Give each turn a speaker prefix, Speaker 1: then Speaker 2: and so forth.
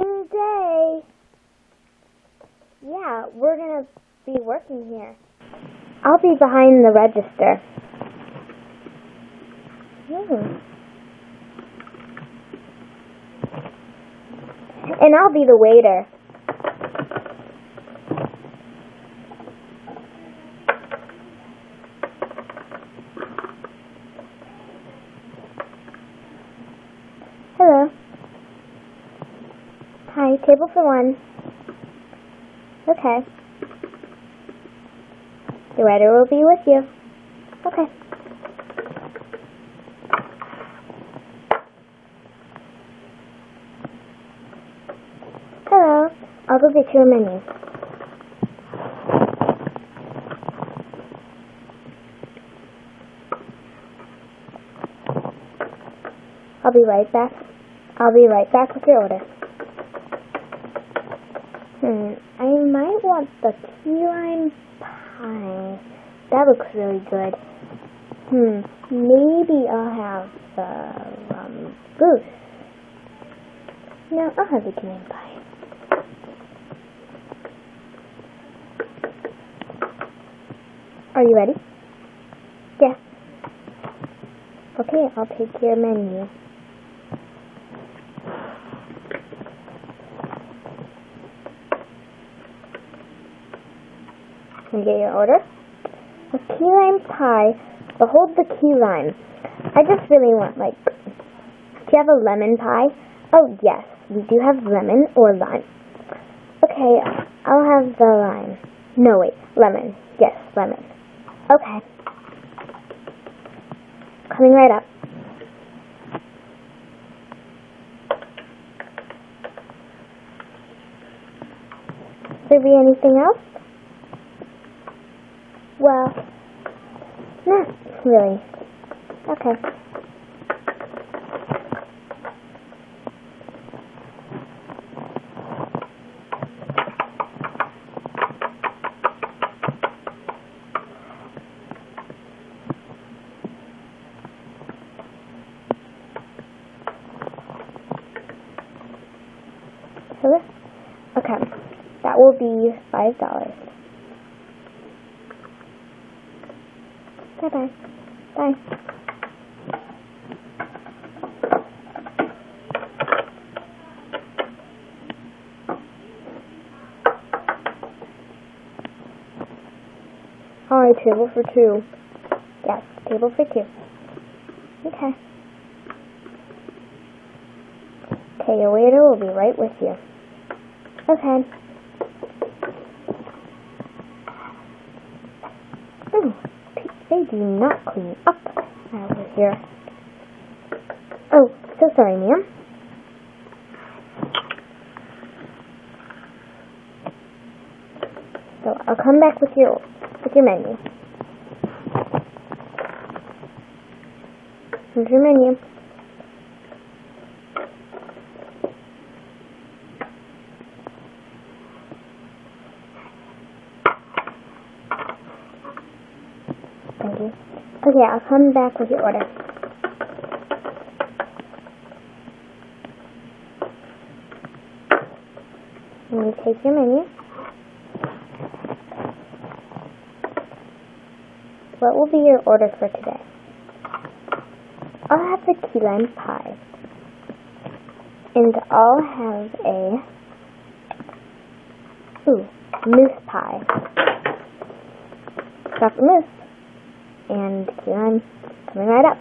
Speaker 1: Exciting day. Yeah, we're going to be working here. I'll be behind the register. And I'll be the waiter. Hello. Hi, table for one. Okay. The waiter will be with you. Okay. Hello. I'll go get you a menu. I'll be right back. I'll be right back with your order. I might want the key lime pie. That looks really good. Maybe I'll have the goose. No, I'll have the key lime pie. Are you ready? Yes. Okay, I'll take your menu. Can you get your order? A key lime pie. Behold the key lime. I just really want, do you have a lemon pie? Oh, yes, we do have lemon or lime. Okay, I'll have the lime. No, wait, lemon. Yes, lemon. Okay. Coming right up. Will there be anything else? Well, not really. Okay. Okay. That will be $5. Bye-bye. Bye. Alright, table for two. Yes, table for two. Okay. Okay, your waiter will be right with you. Okay. They do not clean up over here. Oh, so sorry, ma'am. So I'll come back with your menu. Here's your menu. Thank you. Okay, I'll come back with your order. Let me take your menu. What will be your order for today? I'll have the key lime pie. And I'll have a moose pie. Chocolate mousse. And key lime coming right up.